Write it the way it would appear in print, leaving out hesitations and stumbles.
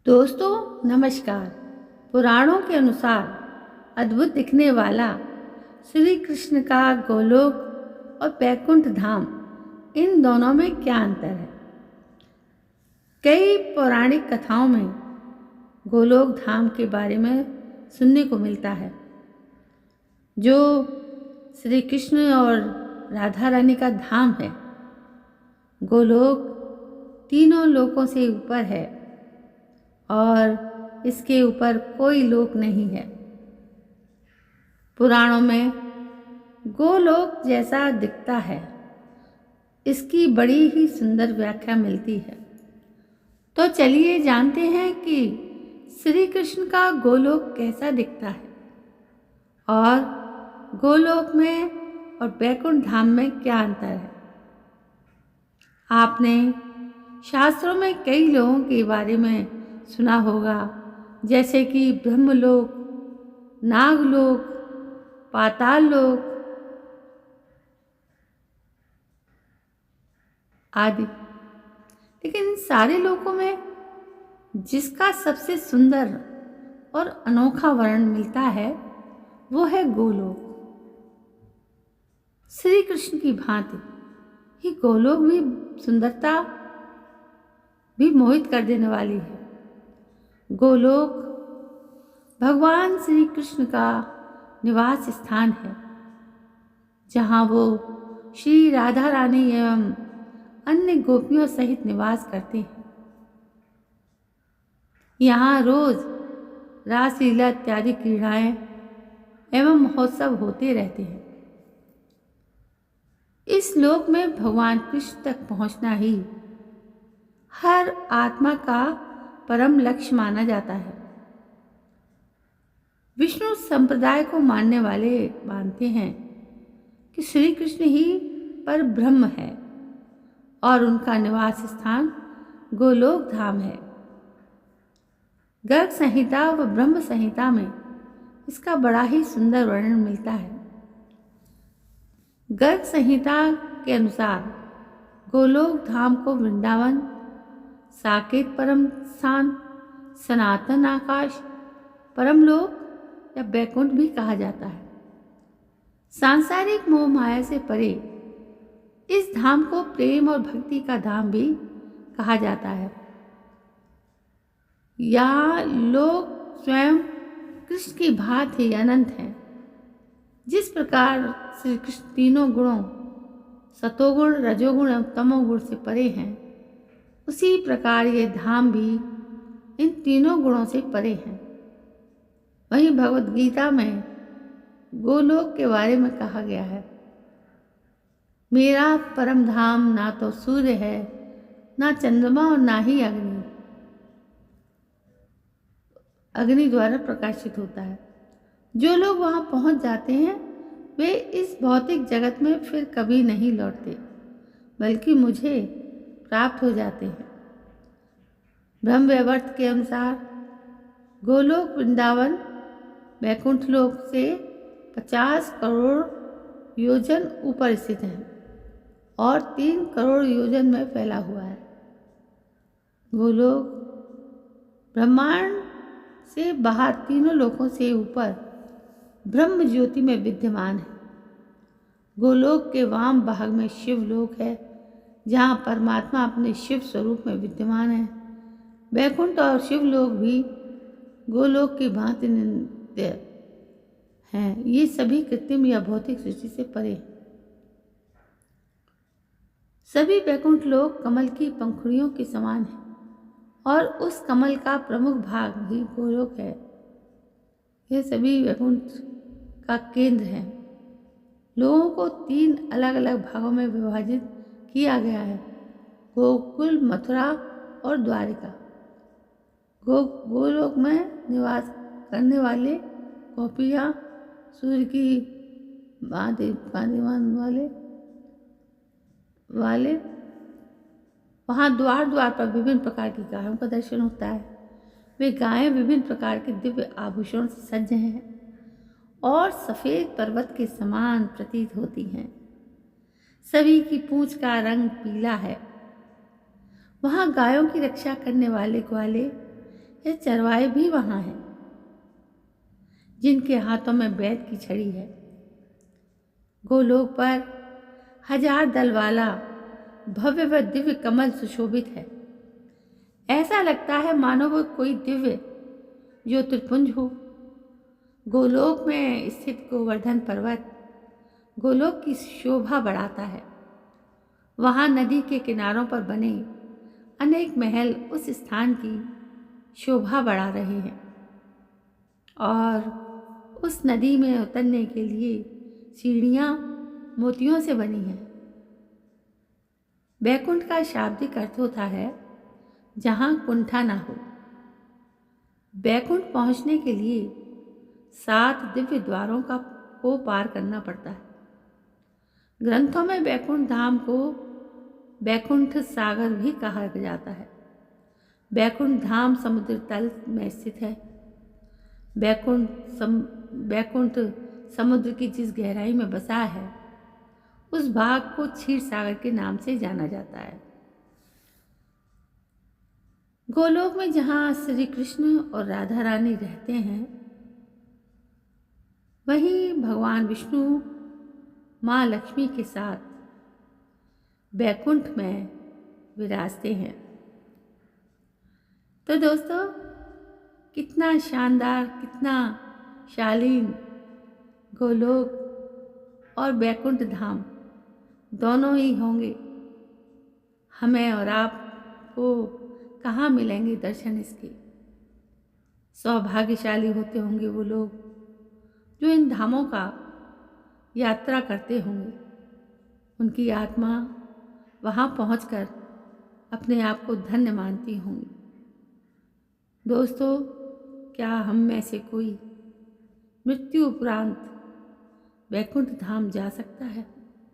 दोस्तों नमस्कार। पुराणों के अनुसार अद्भुत दिखने वाला श्री कृष्ण का गोलोक और बैकुंठ धाम, इन दोनों में क्या अंतर है? कई पौराणिक कथाओं में गोलोक धाम के बारे में सुनने को मिलता है, जो श्री कृष्ण और राधा रानी का धाम है। गोलोक तीनों लोकों से ऊपर है और इसके ऊपर कोई लोक नहीं है। पुराणों में गोलोक जैसा दिखता है, इसकी बड़ी ही सुंदर व्याख्या मिलती है। तो चलिए जानते हैं कि श्री कृष्ण का गोलोक कैसा दिखता है और गोलोक में और बैकुंठ धाम में क्या अंतर है। आपने शास्त्रों में कई लोगों के बारे में सुना होगा, जैसे कि ब्रह्मलोक, नागलोक, पाताल लोक आदि। लेकिन इन सारे लोकों में जिसका सबसे सुंदर और अनोखा वर्णन मिलता है, वो है गोलोक। श्री कृष्ण की भांति ही गोलोक भी सुंदरता भी मोहित कर देने वाली है। गोलोक भगवान श्री कृष्ण का निवास स्थान है, जहाँ वो श्री राधा रानी एवं अन्य गोपियों सहित निवास करते हैं। यहाँ रोज रासलीला इत्यादि क्रीड़ाएं एवं महोत्सव होते रहते हैं। इस लोक में भगवान कृष्ण तक पहुँचना ही हर आत्मा का परम लक्ष्य माना जाता है। विष्णु संप्रदाय को मानने वाले मानते हैं कि श्री कृष्ण ही पर ब्रह्म है और उनका निवास स्थान गोलोक धाम है। गर्ग संहिता व ब्रह्म संहिता में इसका बड़ा ही सुंदर वर्णन मिलता है। गर्ग संहिता के अनुसार गोलोक धाम को वृंदावन, साकेत परम स्थान, सनातन आकाश, परमलोक या बैकुंठ भी कहा जाता है। सांसारिक मोह माया से परे इस धाम को प्रेम और भक्ति का धाम भी कहा जाता है। यहाँ लोग स्वयं कृष्ण की भांति अनंत हैं। जिस प्रकार श्री कृष्ण तीनों गुणों सतोगुण, रजोगुण एवं तमोगुण से परे हैं, उसी प्रकार ये धाम भी इन तीनों गुणों से परे हैं। वहीं भगवद गीता में गोलोक के बारे में कहा गया है, मेरा परम धाम ना तो सूर्य है, ना चंद्रमा और ना ही अग्नि द्वारा प्रकाशित होता है। जो लोग वहां पहुंच जाते हैं, वे इस भौतिक जगत में फिर कभी नहीं लौटते, बल्कि मुझे प्राप्त हो जाते हैं। ब्रह्म वैवर्त के अनुसार गोलोक वृंदावन बैकुंठ लोक से 50 करोड़ योजन ऊपर स्थित है और 3 करोड़ योजन में फैला हुआ है। गोलोक ब्रह्मांड से बाहर तीनों लोकों से ऊपर ब्रह्म ज्योति में विद्यमान है। गोलोक के वाम भाग में शिवलोक है, जहाँ परमात्मा अपने शिव स्वरूप में विद्यमान है। बैकुंठ और शिवलोक भी गोलोक की भांति नित्य हैं। ये सभी कृत्रिम या भौतिक सृष्टि से परे हैं। सभी बैकुंठ लोक कमल की पंखुड़ियों के समान है और उस कमल का प्रमुख भाग ही गोलोक है। यह सभी बैकुंठ का केंद्र है। लोगों को 3 अलग अलग भागों में विभाजित किया गया है, गोकुल, मथुरा और द्वारिका। गोलोक में निवास करने वाले गोपियाँ सूर्य की भांति वाले वहाँ द्वार द्वार पर विभिन्न प्रकार की गायों का दर्शन होता है। वे गायें विभिन्न प्रकार के दिव्य आभूषणों से सज्ज हैं और सफ़ेद पर्वत के समान प्रतीत होती हैं। सभी की पूंछ का रंग पीला है। वहाँ गायों की रक्षा करने वाले ग्वाले ये चरवाहे भी वहाँ हैं जिनके हाथों में वैद की छड़ी है। गोलोक पर 1000 दल वाला भव्य व दिव्य कमल सुशोभित है। ऐसा लगता है मानो वो कोई दिव्य ज्योतिर्पुंज हो। गोलोक में स्थित गोवर्धन पर्वत गोलोक की शोभा बढ़ाता है। वहाँ नदी के किनारों पर बने अनेक महल उस स्थान की शोभा बढ़ा रहे हैं और उस नदी में उतरने के लिए सीढ़ियाँ मोतियों से बनी हैं। बैकुंठ का शाब्दिक अर्थ होता है जहाँ कुंठा ना हो। बैकुंठ पहुँचने के लिए 7 दिव्य द्वारों को पार करना पड़ता है। ग्रंथों में बैकुंठ धाम को बैकुंठ सागर भी कहा जाता है। बैकुंठ धाम समुद्र तल में स्थित है। बैकुंठ समुद्र की जिस गहराई में बसा है उस भाग को क्षीर सागर के नाम से जाना जाता है। गोलोक में जहाँ श्री कृष्ण और राधा रानी रहते हैं वहीं भगवान विष्णु माँ लक्ष्मी के साथ बैकुंठ में विराजते हैं। तो दोस्तों, कितना शानदार, कितना शालीन गोलोक और बैकुंठ धाम दोनों ही होंगे। हमें और आपको कहाँ मिलेंगे दर्शन इसके। सौभाग्यशाली होते होंगे वो लोग जो इन धामों का यात्रा करते होंगे। उनकी आत्मा वहाँ पहुँचकर अपने आप को धन्य मानती होंगी। दोस्तों, क्या हम में से कोई मृत्यु उपरांत बैकुंठ धाम जा सकता है?